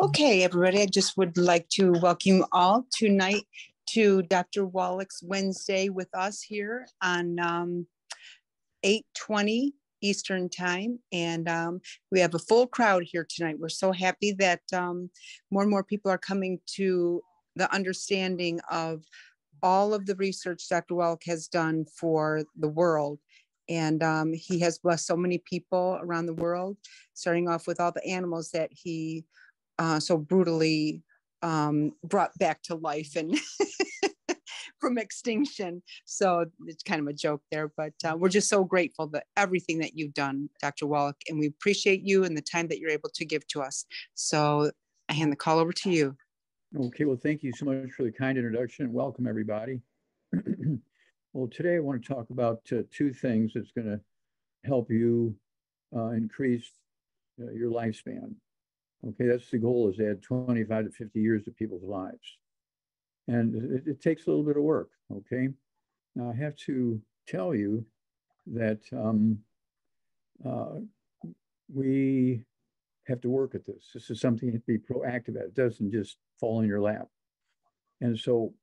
Okay, everybody, I just would like to welcome you all tonight to Dr. Wallach's Wednesday with us here on 8:20 Eastern Time. And we have a full crowd here tonight. We're so happy that more and more people are coming to the understanding of all of the research Dr. Wallach has done for the world. And he has blessed so many people around the world, starting off with all the animals that he so brutally brought back to life and from extinction. So it's kind of a joke there, but we're just so grateful that everything that you've done, Dr. Wallach, and we appreciate you and the time that you're able to give to us. So I hand the call over to you. Okay, well, thank you so much for the kind introduction and welcome everybody. Well, today I want to talk about two things that's going to help you increase your lifespan. Okay, that's the goal, is to add 25 to 50 years to people's lives. And it takes a little bit of work, okay? Now, I have to tell you that we have to work at this. This is something you have to be proactive at. It doesn't just fall in your lap. And so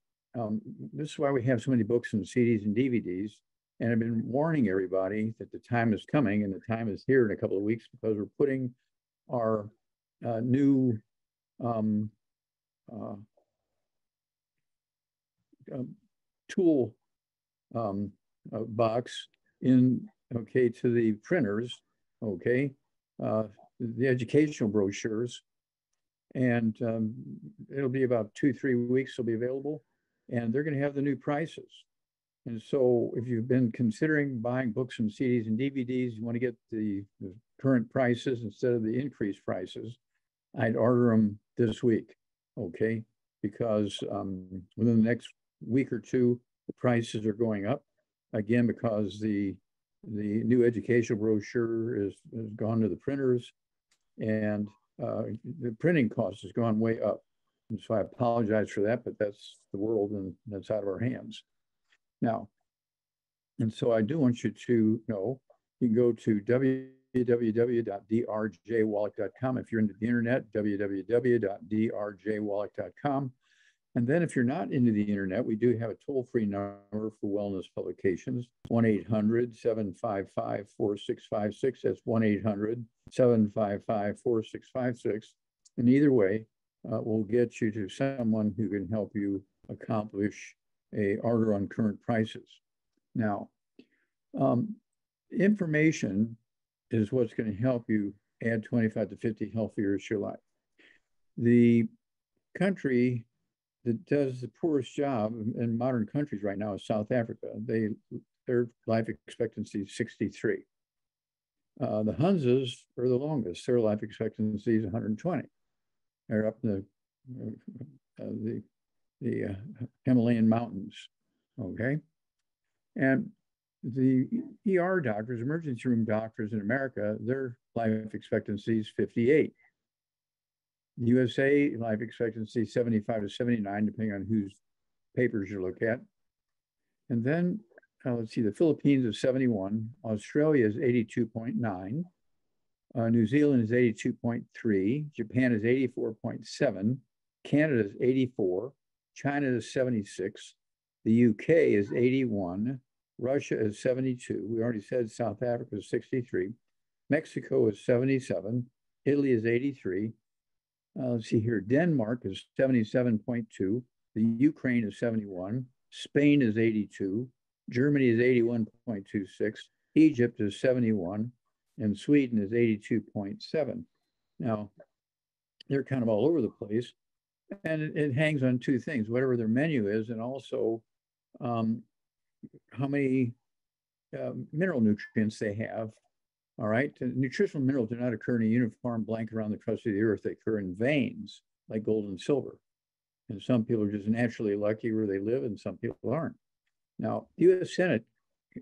this is why we have so many books and CDs and DVDs. And I've been warning everybody that the time is coming, and the time is here in a couple of weeks, because we're putting our new tool box in, okay, to the printers, okay, the educational brochures, and it'll be about 2-3 weeks. They'll be available, and they're going to have the new prices. And so if you've been considering buying books and CDs and DVDs, you want to get the current prices instead of the increased prices, I'd order them this week, okay? Because within the next week or two, the prices are going up again, because the new educational brochure has gone to the printers, and the printing cost has gone way up. And so I apologize for that, but that's the world, and that's out of our hands now. And so I do want you to know, you can go to www.drjwallach.com. If you're into the internet, www.drjwallach.com. And then if you're not into the internet, we do have a toll-free number for wellness publications, 1-800-755-4656. That's 1-800-755-4656. And either way, we'll get you to someone who can help you accomplish a order on current prices. Now, information is what's going to help you add 25 to 50 healthy years to your life. The country that does the poorest job in modern countries right now is South Africa. Their life expectancy is 63. The Hunzas are the longest. Their life expectancy is 120. They're up in the Himalayan mountains, okay? And the ER doctors, emergency room doctors in America, their life expectancy is 58. The USA life expectancy 75 to 79, depending on whose papers you look at. And then let's see, the Philippines is 71, Australia is 82.9, New Zealand is 82.3, Japan is 84.7, Canada is 84, China is 76, the UK is 81, Russia is 72. We already said South Africa is 63. Mexico is 77. Italy is 83. Let's see here. Denmark is 77.2. The Ukraine is 71. Spain is 82. Germany is 81.26. Egypt is 71. And Sweden is 82.7. Now, they're kind of all over the place. And it hangs on two things, whatever their menu is, and also how many mineral nutrients they have. All right. Nutritional minerals do not occur in a uniform blanket around the crust of the earth. They occur in veins like gold and silver. And some people are just naturally lucky where they live, and some people aren't. Now, the U.S. Senate,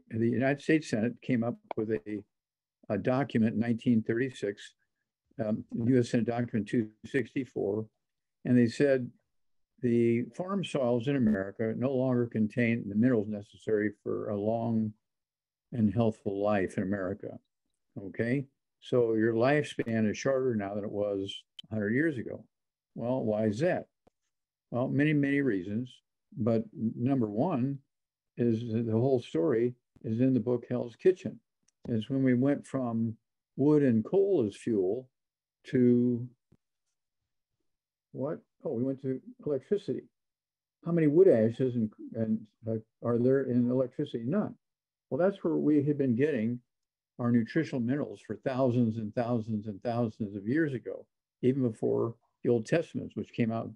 the United States Senate came up with a document in 1936, U.S. Senate document 264, and they said the farm soils in America no longer contain the minerals necessary for a long and healthful life in America. Okay, so your lifespan is shorter now than it was 100 years ago. Well, why is that? Well, many, many reasons. But number one is the whole story is in the book Hell's Kitchen. Is when we went from wood and coal as fuel to what? Oh, we went to electricity. How many wood ashes are there in electricity? None. Well, that's where we had been getting our nutritional minerals for thousands and thousands and thousands of years ago, even before the Old Testament, which came out,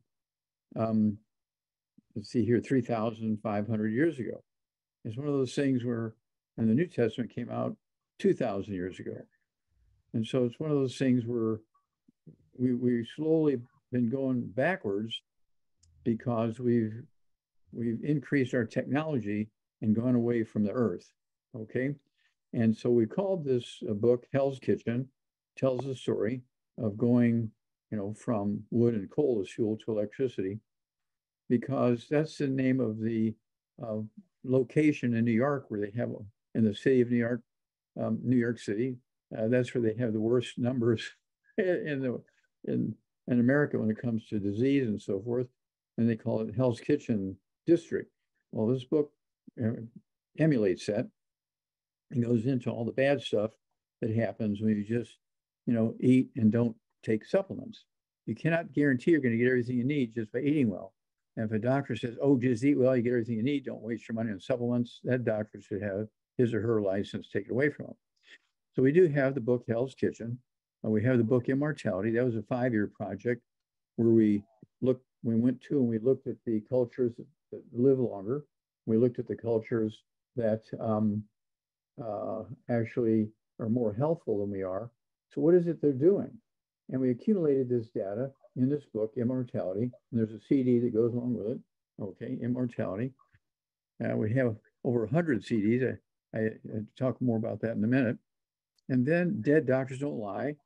let's see here, 3,500 years ago. It's one of those things where, and the New Testament came out 2,000 years ago. And so it's one of those things where we slowly been going backwards because we've increased our technology and gone away from the earth. Okay. And so we called this book Hell's Kitchen, tells the story of going, from wood and coal as fuel to electricity, because that's the name of the location in New York where they have, in the city of New York, New York City. That's where they have the worst numbers in America when it comes to disease and so forth. And they call it Hell's Kitchen District. Well, this book emulates that and goes into all the bad stuff that happens when you just, eat and don't take supplements. You cannot guarantee you're going to get everything you need just by eating well. And if a doctor says, oh, just eat well, you get everything you need, don't waste your money on supplements, that doctor should have his or her license taken away from him. So we do have the book Hell's Kitchen. We have the book Immortality. That was a 5-year project where we went to and we looked at the cultures that live longer. We looked at the cultures that actually are more healthful than we are. So what is it they're doing? And we accumulated this data in this book, Immortality. And there's a CD that goes along with it. Okay, Immortality. We have over 100 CDs. I talk more about that in a minute. And then Dead Doctors Don't Lie.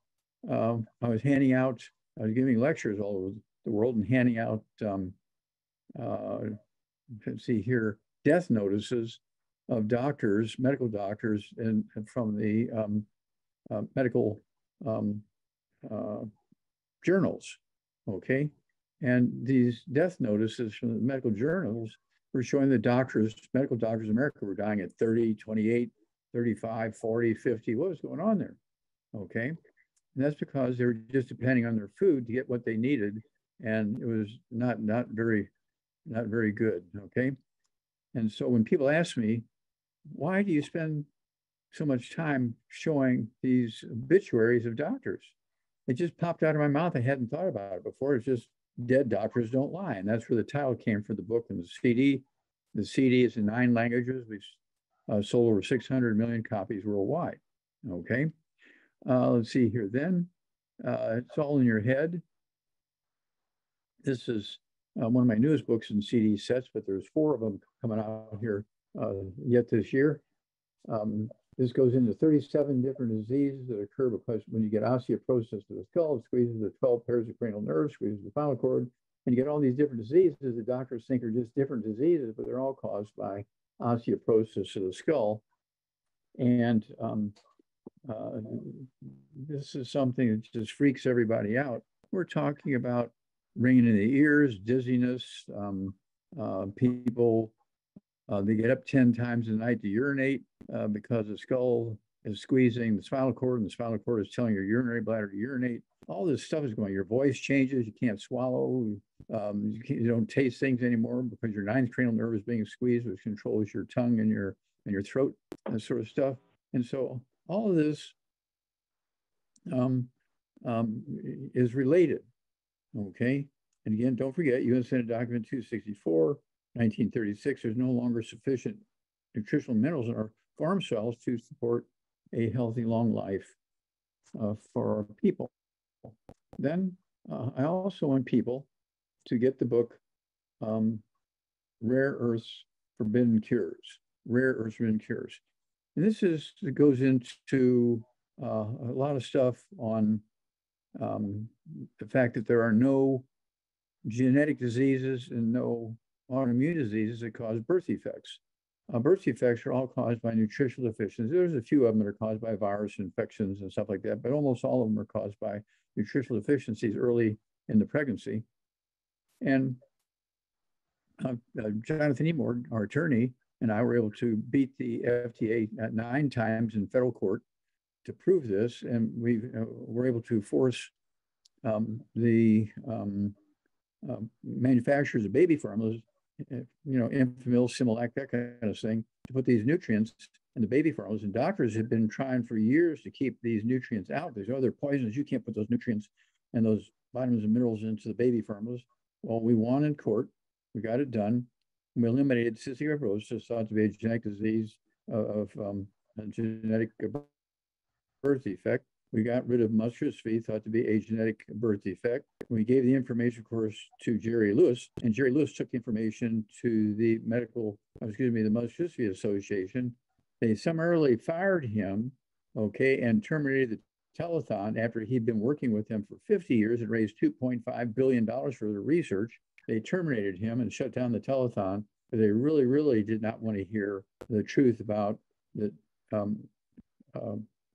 I was giving lectures all over the world and handing out, let's see here, death notices of doctors, medical doctors, and from the medical journals, okay? And these death notices from the medical journals were showing that medical doctors in America were dying at 30, 28, 35, 40, 50. What was going on there? Okay. And that's because they were just depending on their food to get what they needed. And it was not very good. Okay. And so when people ask me, why do you spend so much time showing these obituaries of doctors? It just popped out of my mouth. I hadn't thought about it before. It's just Dead Doctors Don't Lie. And that's where the title came from, the book and the CD. The CD is in 9 languages. We've sold over 600 million copies worldwide. Okay. Let's see here then. It's All in Your Head. This is one of my newest books in CD sets, but there's 4 of them coming out here yet this year. This goes into 37 different diseases that occur because when you get osteoporosis of the skull, it squeezes the 12 pairs of cranial nerves, squeezes the spinal cord, and you get all these different diseases the doctors think are just different diseases, but they're all caused by osteoporosis of the skull. And this is something that just freaks everybody out. We're talking about ringing in the ears, dizziness, people, they get up 10 times a night to urinate because the skull is squeezing the spinal cord and the spinal cord is telling your urinary bladder to urinate. All this stuff is going. Your voice changes. You can't swallow. You don't taste things anymore because your 9th cranial nerve is being squeezed, which controls your tongue and your throat, that sort of stuff. And so all of this is related. Okay. And again, don't forget, U.S. Senate Document 264, 1936, there's no longer sufficient nutritional minerals in our farm soils to support a healthy, long life for our people. Then I also want people to get the book, Rare Earths Forbidden Cures, Rare Earths Forbidden Cures. And it goes into a lot of stuff on the fact that there are no genetic diseases and no autoimmune diseases that cause birth defects. Birth defects are all caused by nutritional deficiencies. There's a few of them that are caused by virus infections and stuff like that, but almost all of them are caused by nutritional deficiencies early in the pregnancy. And Jonathan Emord, our attorney, and I were able to beat the FDA 9 times in federal court to prove this, and we were able to force the manufacturers of baby formulas, Enfamil, Similac, that kind of thing, to put these nutrients in the baby formulas. And doctors have been trying for years to keep these nutrients out. There's other poisons. You can't put those nutrients and those vitamins and minerals into the baby formulas. Well, we won in court. We got it done. We eliminated cystic fibrosis, thought to be a genetic disease of a genetic birth defect. We got rid of muscular dystrophy, thought to be a genetic birth defect. We gave the information, of course, to Jerry Lewis, and Jerry Lewis took the information to the the Muscular Dystrophy Association. They summarily fired him, okay, and terminated the telethon after he'd been working with them for 50 years and raised $2.5 billion for their research. They terminated him and shut down the telethon, but they really, really did not want to hear the truth about that.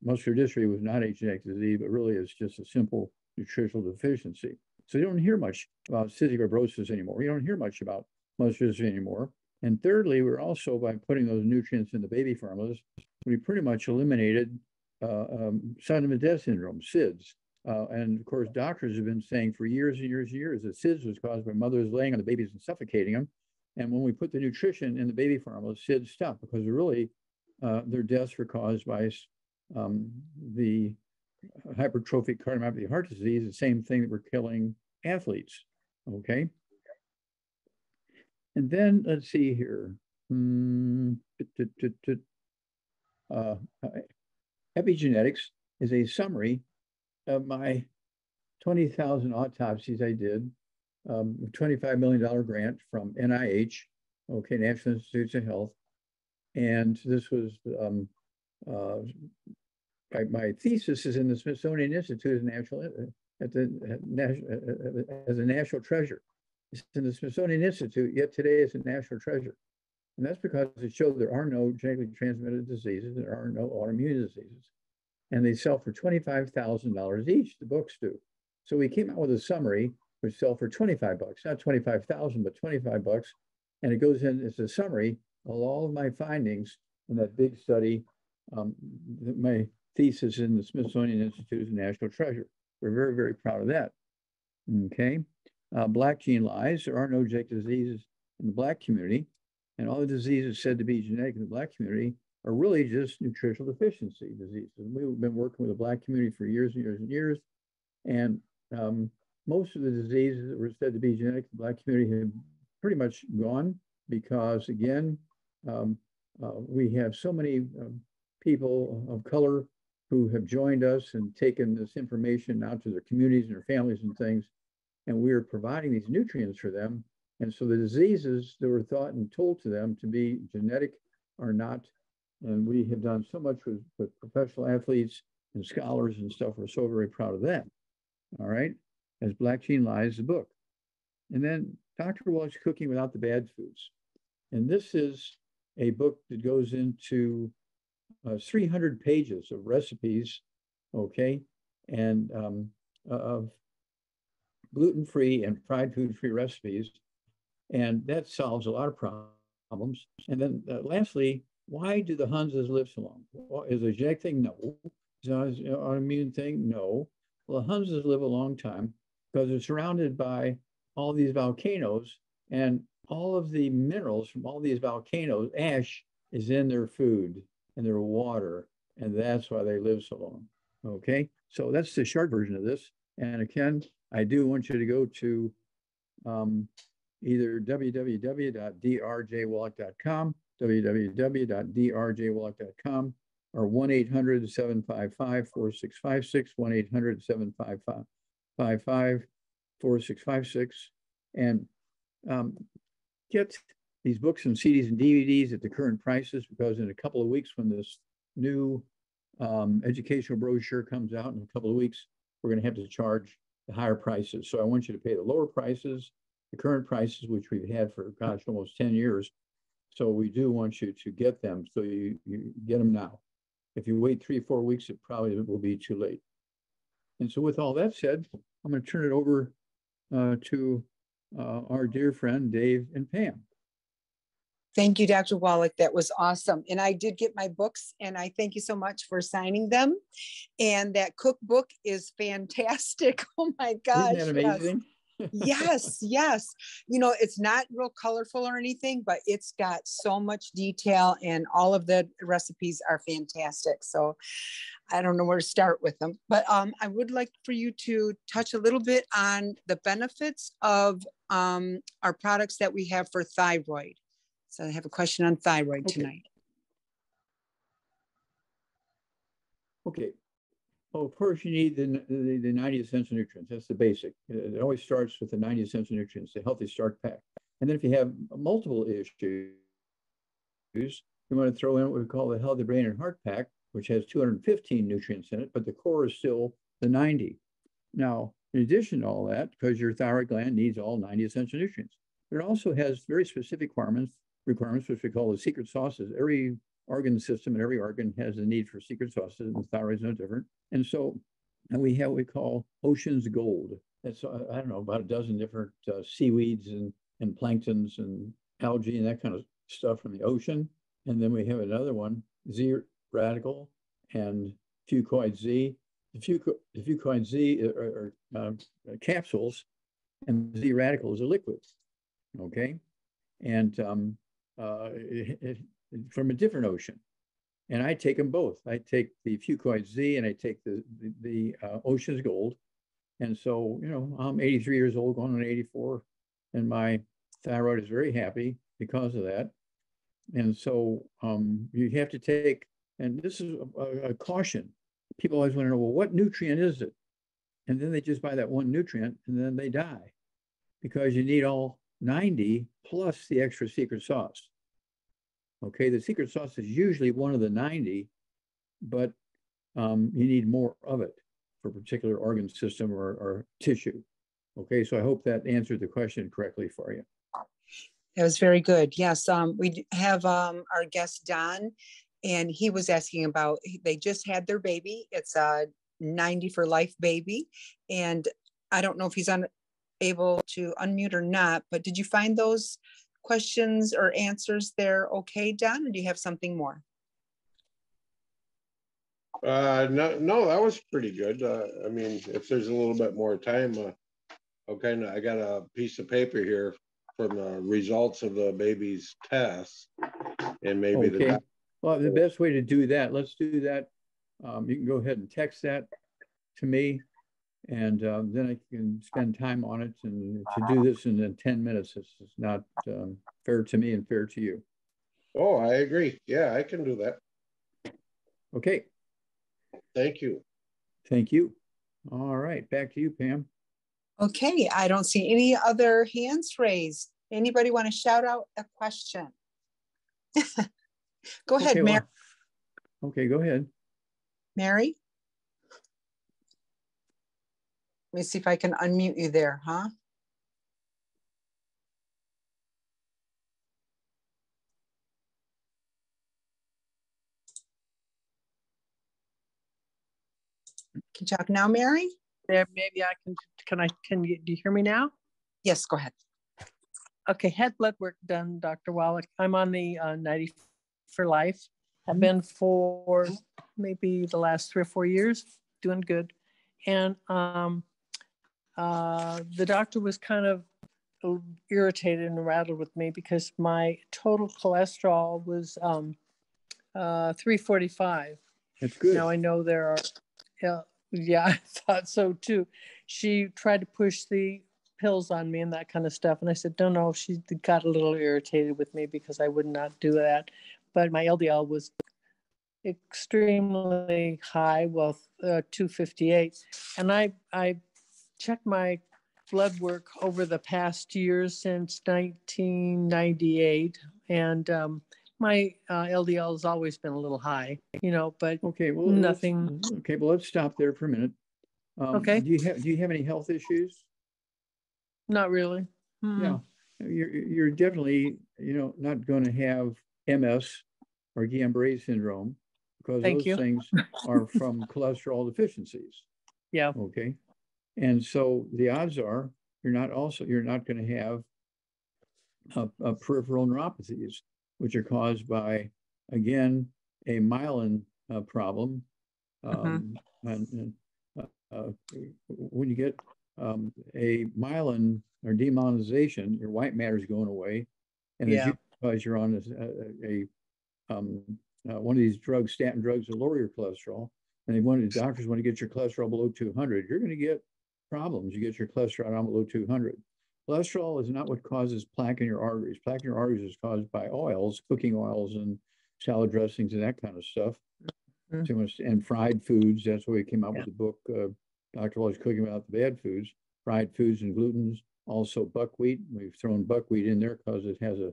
Muscular dystrophy was not a genetic disease, but really is just a simple nutritional deficiency. So you don't hear much about cystic fibrosis anymore. You don't hear much about muscular dystrophy anymore. And thirdly, we're also, by putting those nutrients in the baby formulas, we pretty much eliminated sudden death syndrome, SIDS. And of course, doctors have been saying for years and years and years that SIDS was caused by mothers laying on the babies and suffocating them. And when we put the nutrition in the baby formula, SIDS stopped, because really their deaths were caused by the hypertrophic cardiomyopathy heart disease, the same thing that we're killing athletes. Okay. And then let's see here. Epigenetics is a summary of my 20,000 autopsies I did, $25 million grant from NIH, okay, National Institutes of Health. And this was my thesis is in the Smithsonian Institute as a national treasure. It's in the Smithsonian Institute, yet today it's a national treasure. And that's because it showed there are no genetically transmitted diseases, there are no autoimmune diseases. And they sell for $25,000 each, the books do. So we came out with a summary which sell for 25 bucks, not 25,000, but 25 bucks. And it goes in, it's a summary of all of my findings in that big study. My thesis in the Smithsonian Institute is a national treasure. We're very, very proud of that. Okay. Black gene lies. There are no genetic diseases in the Black community. And all the diseases said to be genetic in the Black community are really just nutritional deficiency diseases. We've been working with the Black community for years and years and years. And most of the diseases that were said to be genetic in the Black community have pretty much gone, because, again, we have so many people of color who have joined us and taken this information out to their communities and their families and things. And we are providing these nutrients for them. And so the diseases that were thought and told to them to be genetic are not. And we have done so much with professional athletes and scholars and stuff. We're so very proud of that. All right. As Black Gene Lies, the book. And then Dr. Wallach's Cooking Without the Bad Foods. And this is a book that goes into 300 pages of recipes, okay, and of gluten-free and fried food-free recipes. And that solves a lot of problems. And then lastly, why do the Hunses live so long? Well, is it a genetic thing? No. Is it an autoimmune thing? No. Well, the Hunses live a long time because they're surrounded by all these volcanoes, and all of the minerals from all these volcanoes, ash is in their food and their water, and that's why they live so long. Okay, so that's the short version of this. And again, I do want you to go to either www.drjwallach.com, www.drjwallach.com, or 1-800-755-4656, 1-800-755-4656, and get these books and CDs and DVDs at the current prices, because in a couple of weeks, when this new educational brochure comes out in a couple of weeks, we're going to have to charge the higher prices. So I want you to pay the lower prices, the current prices, which we've had for, gosh, almost 10 years. So we do want you to get them. So you get them now. If you wait 3 or 4 weeks, it probably will be too late. And so with all that said, I'm going to turn it over to our dear friend Dave and Pam. Thank you, Dr. Wallach. That was awesome. And I did get my books, and I thank you so much for signing them. And that cookbook is fantastic. Oh my gosh. Isn't that amazing? Yes, yes. You know, it's not real colorful or anything, but it's got so much detail, and all of the recipes are fantastic. So I don't know where to start with them, but I would like for you to touch a little bit on the benefits of our products that we have for thyroid. So I have a question on thyroid tonight. Okay. Well, first you need the 90 essential nutrients. That's the basic. It always starts with the 90 essential nutrients, the healthy start pack. And then if you have multiple issues, you want to throw in what we call the healthy brain and heart pack, which has 215 nutrients in it, but the core is still the 90. Now, in addition to all that, because your thyroid gland needs all 90 essential nutrients, but it also has very specific requirements, which we call the secret sauces. Every organ system and every organ has a need for secret sauces, and the thyroid is no different. And so, and we have what we call ocean's gold. That's, I don't know, about a dozen different seaweeds and planktons and algae and that kind of stuff from the ocean. And then we have another one, Z radical and fucoid Z. The fucoid Z are capsules, and Z radicals are liquids. Okay, and from a different ocean. And I take them both. I take the fucoid Z and I take the ocean's gold. And so, you know, I'm 83 years old, going on 84, and my thyroid is very happy because of that. And so you have to take, and this is a caution. People always want to know, well, what nutrient is it? And then they just buy that one nutrient and then they die because you need all 90 plus the extra secret sauce. Okay, the secret sauce is usually one of the 90, but you need more of it for a particular organ system or tissue. Okay, so I hope that answered the question correctly for you. That was very good. Yes, we have our guest Don, and he was asking about, they just had their baby. It's a 90 for life baby, and I don't know if he's able to unmute or not, but did you find those questions or answers there okay, Don, or do you have something more? No, that was pretty good. I mean, if there's a little bit more time, okay, I got a piece of paper here from the results of the baby's tests, and maybe okay. Well, the best way to do that, let's do that. You can go ahead and text that to me, and then I can spend time on it. And to do this in 10 minutes is not fair to me and fair to you. Oh, I agree. Yeah, I can do that. Okay. Thank you. Thank you. All right, back to you, Pam. Okay, I don't see any other hands raised. Anybody want to shout out a question? Go ahead, okay, Mary. Well, okay, go ahead. Mary? Let me see if I can unmute you there, huh? Can you talk now, Mary? There, maybe I can do you hear me now? Yes, go ahead. Okay, had blood work done, Dr. Wallach. I'm on the 90 for life. I've been for maybe the last 3 or 4 years, doing good. And the doctor was kind of irritated and rattled with me because my total cholesterol was 345. That's good. Now I know there are, yeah, I thought so too. She tried to push the pills on me and that kind of stuff. And I said, no, she got a little irritated with me because I would not do that. But my LDL was extremely high, well, 258. And I checked my blood work over the past years since 1998. And my LDL has always been a little high, you know, but okay, well, nothing. Okay, well, let's stop there for a minute. Okay. Do you have any health issues? Not really. Mm-hmm. Yeah, you're definitely, you know, not going to have MS or Guillain-Barré syndrome because those things are from cholesterol deficiencies. Yeah. Okay. And so the odds are you're not going to have peripheral neuropathies, which are caused by, again, a myelin problem. And when you get a myelin or demyelinization, your white matter is going away, and because you're on one of these drugs, statin drugs, that lower your cholesterol, and the doctors want to get your cholesterol below 200. You're going to get problems. You get your cholesterol down below 200. Cholesterol is not what causes plaque in your arteries. Plaque in your arteries is caused by oils, cooking oils, and salad dressings and that kind of stuff. Too much, and fried foods. That's why we came out with the book, Dr. Wallach's Cooking Without the Bad Foods, fried foods and glutens. Also buckwheat. We've thrown buckwheat in there because it has a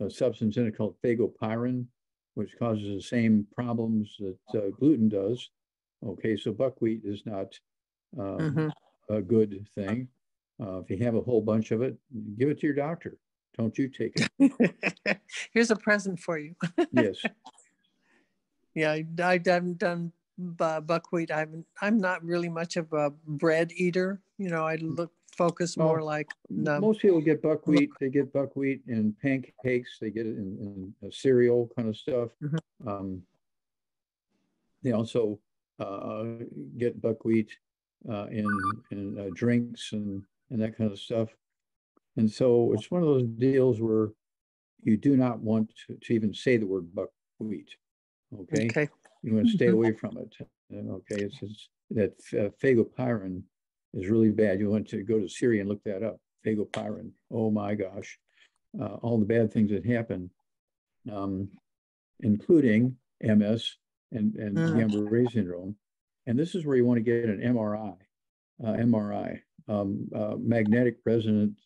substance in it called phagopyrin, which causes the same problems that gluten does. Okay, so buckwheat is not a good thing. If you have a whole bunch of it, give it to your doctor. Don't you take it. Here's a present for you. Yes. Yeah, I haven't done buckwheat. I'm not really much of a bread eater. I focus more like most people get buckwheat. They get buckwheat in pancakes. They get it in cereal kind of stuff. They also get buckwheat in drinks and that kind of stuff. And so it's one of those deals where you do not want to even say the word buckwheat. Okay. You want to stay away from it. Okay. It's that phagopyrin is really bad. You want to go to Syria and look that up. Phagopyrin. Oh my gosh. All the bad things that happen, including MS and Guillain-Barré syndrome. And this is where you want to get an MRI, magnetic resonance.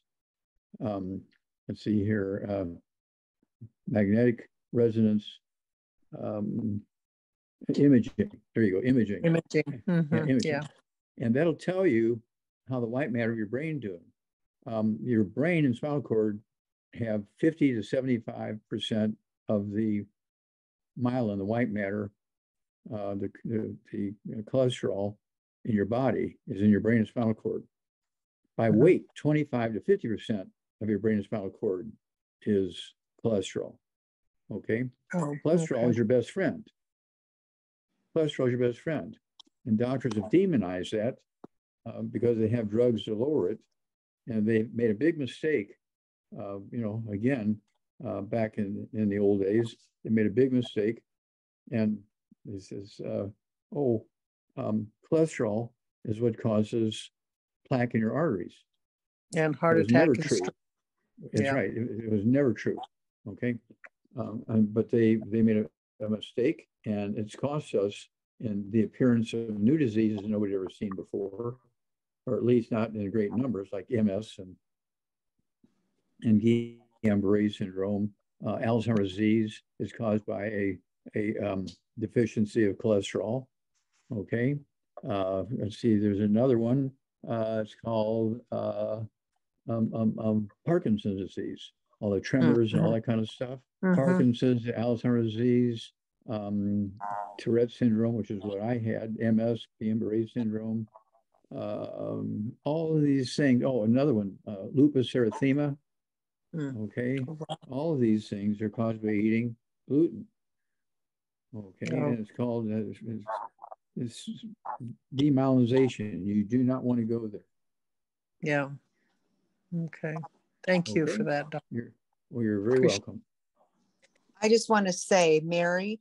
Let's see here, magnetic resonance imaging. There you go, imaging. Imaging. And that'll tell you how the white matter of your brain doing. Your brain and spinal cord have 50 to 75% of the myelin, the white matter, the cholesterol in your body is in your brain and spinal cord. By weight, 25 to 50% of your brain and spinal cord is cholesterol. Okay? Cholesterol is your best friend. Cholesterol is your best friend. And doctors have demonized that because they have drugs to lower it. And they made a big mistake, again, back in the old days, they made a big mistake. And it says, cholesterol is what causes plaque in your arteries. And heart attack. Never true. That's right. It was never true. Okay. But they made a mistake, and it's cost us in the appearance of new diseases nobody'd ever seen before, or at least not in great numbers, like MS and Guillain-Barré syndrome. Alzheimer's disease is caused by a deficiency of cholesterol. Okay. Let's see, there's another one. It's called Parkinson's disease, all the tremors and all that kind of stuff. Parkinson's, Alzheimer's disease, Tourette syndrome, which is what I had, MS, Guillain-Barré syndrome, all of these things. Oh, another one, lupus erythema. Okay. All of these things are caused by eating gluten. Okay. And it's called it's demyelinization. You do not want to go there. Yeah. Okay. Thank you for that, Doctor. You're very welcome. I just want to say, Mary,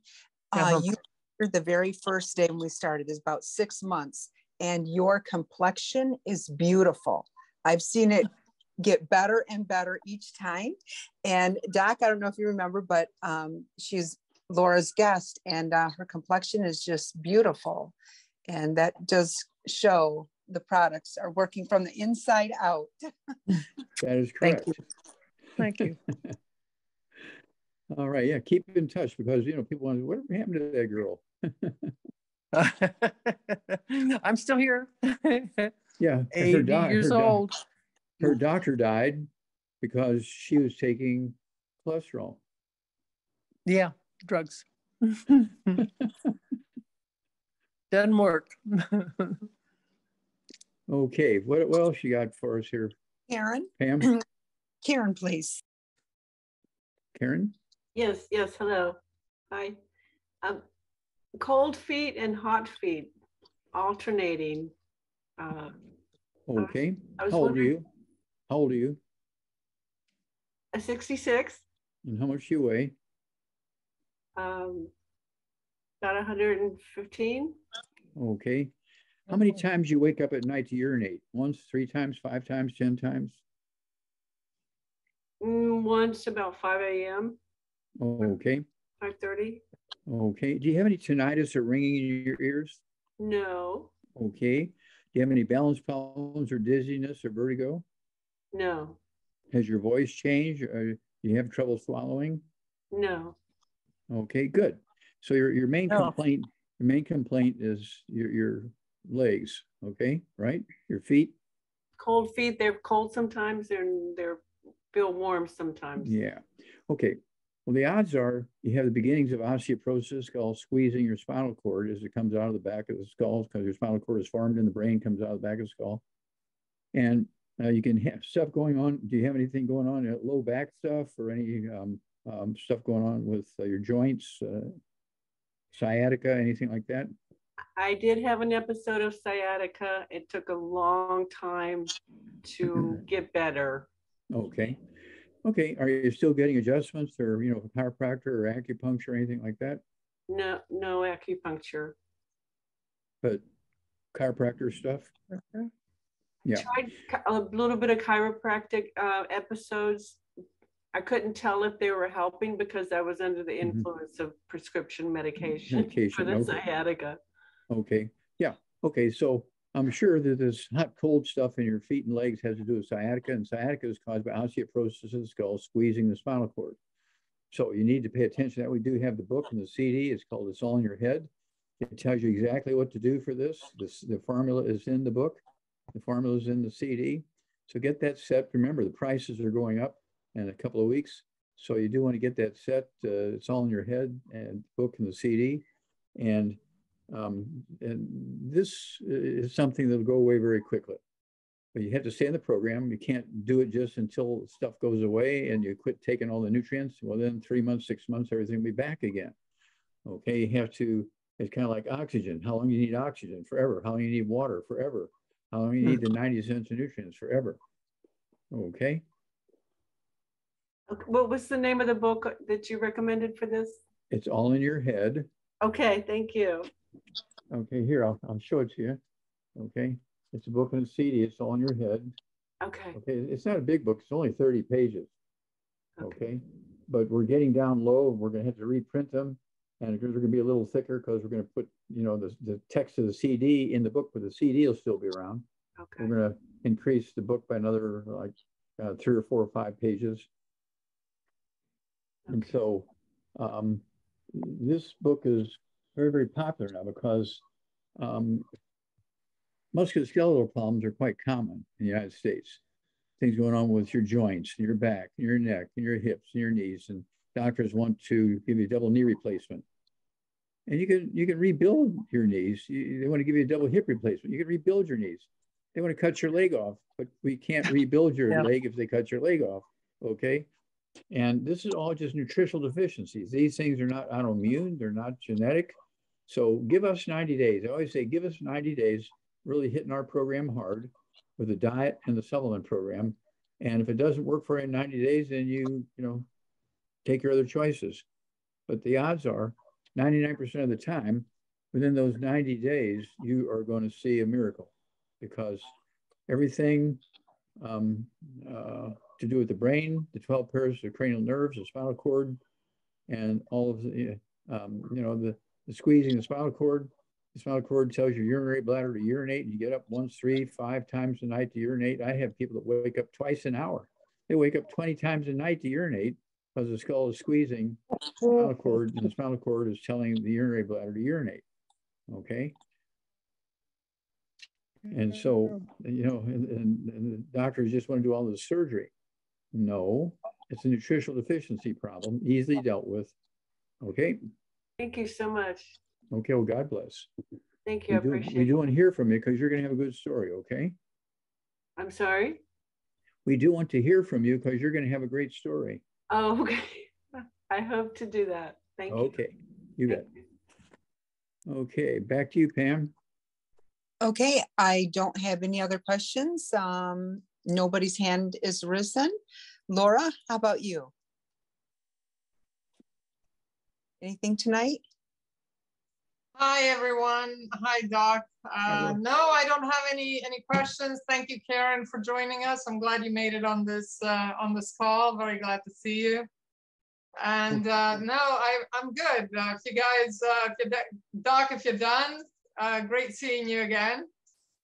you were the very first day when we started, is about 6 months, and your complexion is beautiful. I've seen it get better and better each time. And Doc, I don't know if you remember, but she's Laura's guest, and her complexion is just beautiful. And that does show the products are working from the inside out. That is correct. Thank you. All right. Yeah. Keep in touch, because, people want to, whatever happened to that girl? I'm still here. Yeah. 80 years old. Her doctor died because she was taking cholesterol. Yeah. Drugs. Doesn't work. Okay, what else you got for us here, Karen, Pam? Karen, please. Karen? Yes, yes, hello. Hi. Um, Cold feet and hot feet alternating. Okay. I was How old are wondering, you? How old are you? 66, And how much do you weigh? um, about 115. Okay. How many times you wake up at night to urinate? Once, 3 times, 5 times, 10 times? Once about 5 a.m., Okay. 5:30. Okay. Do you have any tinnitus or ringing in your ears? No, Okay. Do you have any balance problems or dizziness or vertigo? no, Has your voice changed? Or do you have trouble swallowing? no. Okay, good. So your main No. complaint is your legs, okay, right? Your feet? Cold feet, they're cold sometimes, they're feel warm sometimes. Yeah. Okay. Well, the odds are you have the beginnings of osteoporosis called squeezing your spinal cord as it comes out of the back of the skull because your spinal cord is formed in the brain, comes out of the back of the skull. And you can have stuff going on. Do you have anything going on, low back stuff or any stuff going on with your joints, sciatica, anything like that? I did have an episode of sciatica. It took a long time to get better. Okay. Okay. Are you still getting adjustments or, chiropractor or acupuncture or anything like that? No, no acupuncture. But chiropractor stuff? Yeah. Tried a little bit of chiropractic episodes. I couldn't tell if they were helping because I was under the influence of prescription medication for the sciatica. Okay. Yeah. Okay. So I'm sure that this hot, cold stuff in your feet and legs has to do with sciatica, and sciatica is caused by osteoporosis of the skull, squeezing the spinal cord. So you need to pay attention to that. We do have the book and the CD. It's called It's All in Your Head. It tells you exactly what to do for this. The formula is in the book. The formula is in the CD. So get that set. Remember, the prices are going up in a couple of weeks. So you do want to get that set. It's All in Your Head and book and the CD. And this is something that'll go away very quickly. But you have to stay in the program. You can't do it just until stuff goes away and you quit taking all the nutrients. Well, then 3 months, 6 months, everything will be back again. Okay, you have to, it's kind of like oxygen. How long you need oxygen? Forever. How long you need water? Forever. How long you need the 90 cents of nutrients? Forever. Okay. What was the name of the book that you recommended for this? It's All in Your Head. Okay, thank you. Okay, here, I'll show it to you. Okay, it's a book and a CD. It's All in Your Head. Okay. Okay, it's not a big book. It's only 30 pages. Okay, but we're getting down low and we're going to have to reprint them. And they're going to be a little thicker because we're going to put, the text of the CD in the book, but the CD will still be around. Okay. We're going to increase the book by another 3 or 4 or 5 pages. Okay. And so this book is very, very popular now because musculoskeletal problems are quite common in the United States. Things going on with your joints, your back, your neck, and your hips, and your knees, and doctors want to give you a double knee replacement. And you can rebuild your knees. They want to give you a double hip replacement. You can rebuild your knees. They want to cut your leg off, but we can't rebuild your leg if they cut your leg off. Okay. And this is all just nutritional deficiencies. These things are not autoimmune. They're not genetic. So give us 90 days. I always say, give us 90 days, really hitting our program hard with the diet and the supplement program. And if it doesn't work for you in 90 days, then you take your other choices. But the odds are 99% of the time, within those 90 days, you are going to see a miracle because everything to do with the brain, the 12 pairs of cranial nerves, the spinal cord, and all of the, the squeezing the spinal cord. The spinal cord tells your urinary bladder to urinate, and you get up 1, 3, 5 times a night to urinate. I have people that wake up twice an hour. They wake up 20 times a night to urinate because the skull is squeezing the spinal cord, and the spinal cord is telling the urinary bladder to urinate. Okay. And so, and the doctors just want to do all this surgery. No, it's a nutritional deficiency problem, easily dealt with. Okay. Thank you so much. Okay, well, God bless. Thank you. I appreciate we it. do want to hear from you because you're going to have a good story, okay? I'm sorry? We do want to hear from you because you're going to have a great story. Oh, okay. I hope to do that. Thank you. Okay, you bet. Okay, back to you, Pam. Okay, I don't have any other questions. Nobody's hand is risen. Laura, how about you? Anything tonight? Hi, everyone. Hi, Doc. No, I don't have any questions. Thank you, Karen, for joining us. I'm glad you made it on this call. Very glad to see you. And no, I'm good. If you guys, Doc, if you're done, great seeing you again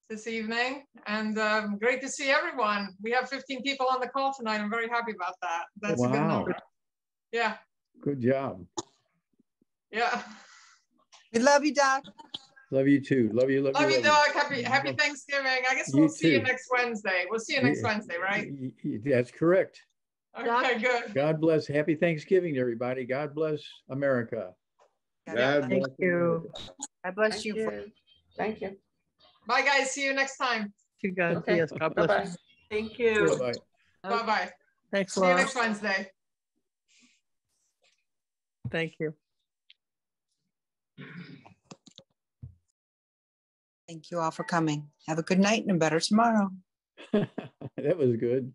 this evening, and great to see everyone. We have 15 people on the call tonight. I'm very happy about that. That's a good number. Yeah. Good job. Yeah. We love you, Doc. Love you too. Love you, Love you, Doc. Happy Thanksgiving. I guess we'll see you next Wednesday. We'll see you next Wednesday, right? That's correct. Okay, good. God bless. Happy Thanksgiving, everybody. God bless America. Thank you. God bless you. Thank you. Bye, guys. See you next time. You guys. Okay. Yes, God bless. Bye-bye. Thank you. Bye-bye. Bye-bye. Thanks, See you Laura. next Wednesday. Thank you. Thank you all for coming. Have a good night and a better tomorrow. That was good.